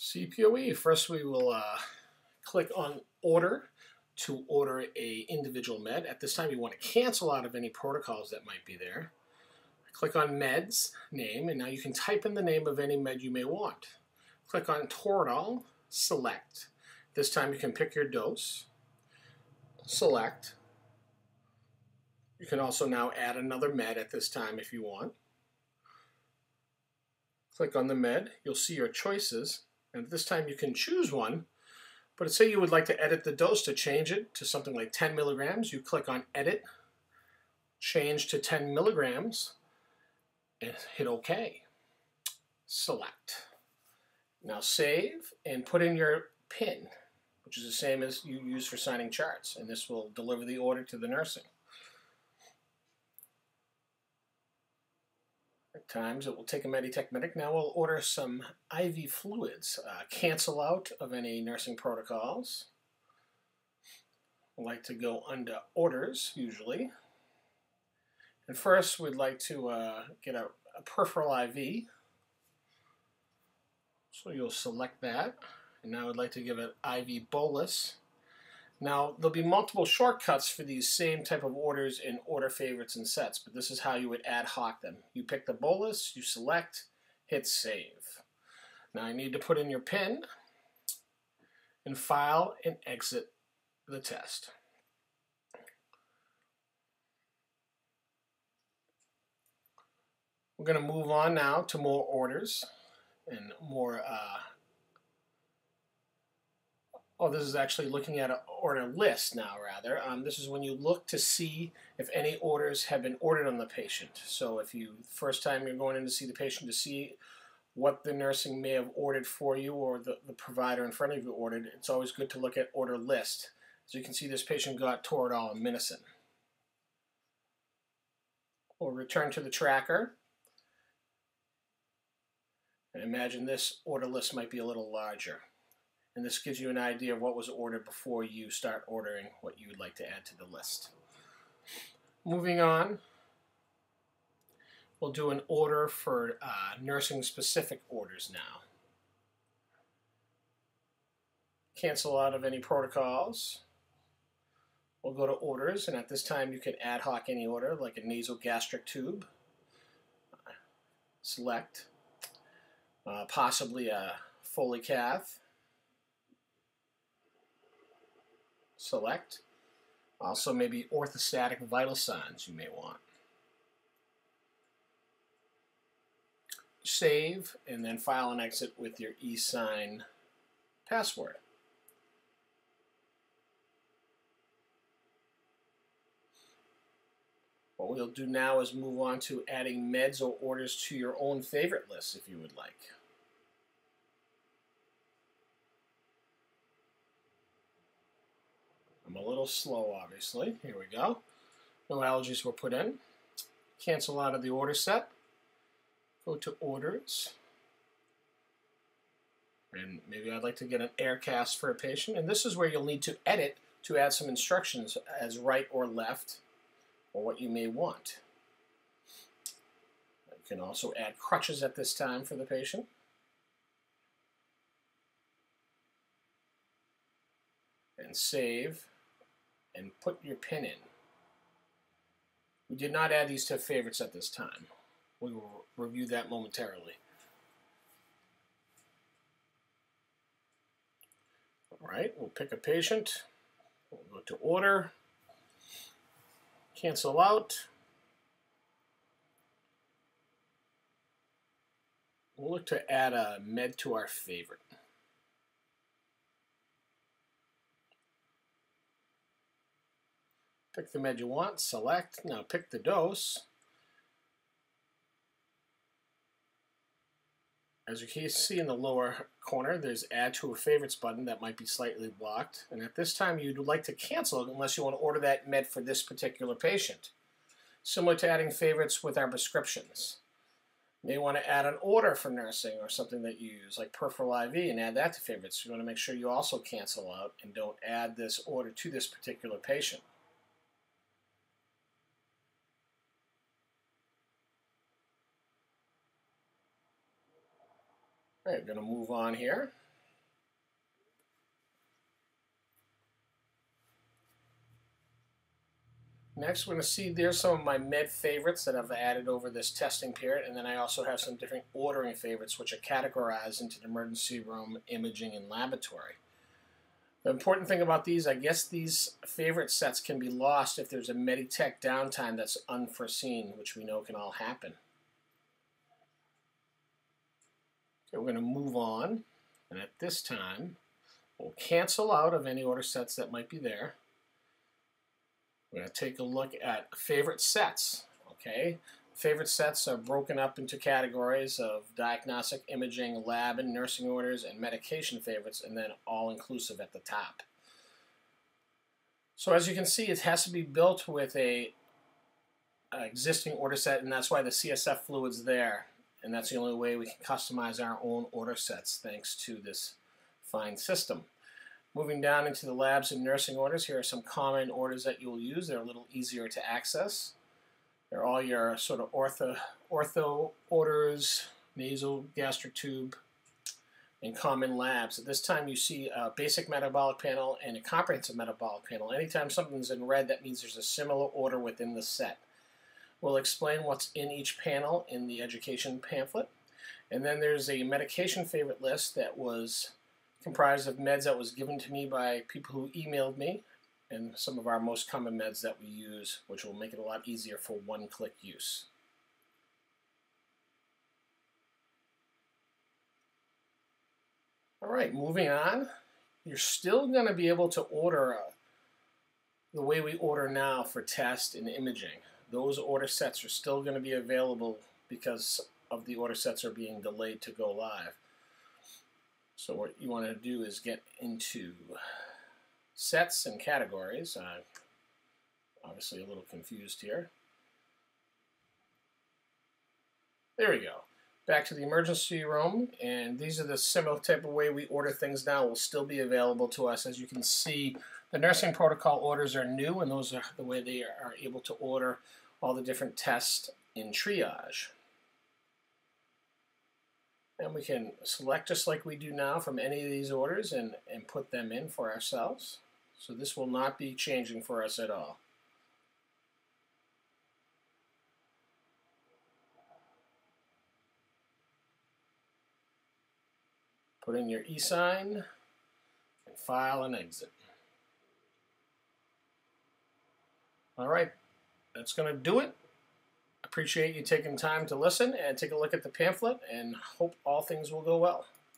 Cpoe. First we will click on order to order a individual med. At this time you want to cancel out of any protocols that might be there. Click on meds name, and now you can type in the name of any med you may want. Click on Toradol, select. This time you can pick your dose, select. You can also now add another med at this time if you want. Click on the med, you'll see your choices, and this time you can choose one, but say you would like to edit the dose to change it to something like 10 milligrams, you click on edit, change to 10 milligrams, and hit OK. Select. Now save and put in your PIN, which is the same as you use for signing charts, and this will deliver the order to the nursing. At times it will take a Meditech medic. Now we'll order some IV fluids. Cancel out of any nursing protocols. We like to go under orders usually. And first we'd like to get a peripheral IV. So you'll select that. And now I'd like to give it IV bolus. Now, there'll be multiple shortcuts for these same type of orders in order favorites and sets, but this is how you would ad hoc them. You pick the bolus, you select, hit save. Now I need to put in your PIN and file and exit the test. We're going to move on now to more orders and more this is actually looking at an order list now, rather. This is when you look to see if any orders have been ordered on the patient. So if you, first time you're going in to see the patient to see what the nursing may have ordered for you or the provider in front of you ordered, it's always good to look at order list. So you can see this patient got Toradol and Minicin. We'll return to the tracker. And imagine this order list might be a little larger. And this gives you an idea of what was ordered before you start ordering what you would like to add to the list. Moving on, we'll do an order for nursing specific orders now. Cancel out of any protocols. We'll go to orders, and at this time you can ad hoc any order like a nasogastric tube. Select. Possibly a Foley cath. Select. Also maybe orthostatic vital signs you may want. Save and then file and exit with your e-sign password. What we'll do now is move on to adding meds or orders to your own favorite list if you would like. I'm a little slow, obviously. Here we go. No allergies were put in. Cancel out of the order set. Go to orders. And maybe I'd like to get an air cast for a patient. And this is where you'll need to edit to add some instructions as right or left or what you may want. You can also add crutches at this time for the patient. And save. And put your PIN in. We did not add these to favorites at this time. We will review that momentarily. All right, we'll pick a patient. We'll go to order. Cancel out. We'll look to add a med to our favorite. Pick the med you want, select, now pick the dose. As you can see in the lower corner, there's add to a favorites button that might be slightly blocked. And at this time you'd like to cancel it unless you want to order that med for this particular patient. Similar to adding favorites with our prescriptions. You may want to add an order for nursing or something that you use, like peripheral IV, and add that to favorites. You want to make sure you also cancel out and don't add this order to this particular patient. All right, going to move on here. Next, we're going to see there's some of my med favorites that I've added over this testing period, and then I also have some different ordering favorites which are categorized into the emergency room, imaging, and laboratory. The important thing about these, I guess these favorite sets can be lost if there's a Meditech downtime that's unforeseen, which we know can all happen. Okay, we're going to move on, and at this time, we'll cancel out of any order sets that might be there. We're going to take a look at favorite sets. Okay, favorite sets are broken up into categories of diagnostic, imaging, lab and nursing orders, and medication favorites, and then all inclusive at the top. So as you can see, it has to be built with a existing order set, and that's why the CSF fluid's there. And that's the only way we can customize our own order sets thanks to this fine system. Moving down into the labs and nursing orders, here are some common orders that you'll use. They're a little easier to access. They're all your sort of ortho orders, nasal, gastric tube, and common labs. At this time you see a basic metabolic panel and a comprehensive metabolic panel. Anytime something's in red, that means there's a similar order within the set. We'll explain what's in each panel in the education pamphlet. And then there's a medication favorite list that was comprised of meds that was given to me by people who emailed me, and some of our most common meds that we use, which will make it a lot easier for one-click use. All right, moving on. You're still going to be able to order the way we order now for test and imaging. Those order sets are still going to be available because of the order sets are being delayed to go live. So what you want to do is get into sets and categories. Obviously a little confused here. There we go. Back to the emergency room, and these are the similar type of way we order things now will still be available to us. As you can see, the nursing protocol orders are new, and those are the way they are able to order all the different tests in triage. And we can select just like we do now from any of these orders and put them in for ourselves. So this will not be changing for us at all. Put in your e-sign and file and exit. All right, that's going to do it. Appreciate you taking time to listen and take a look at the pamphlet, and hope all things will go well.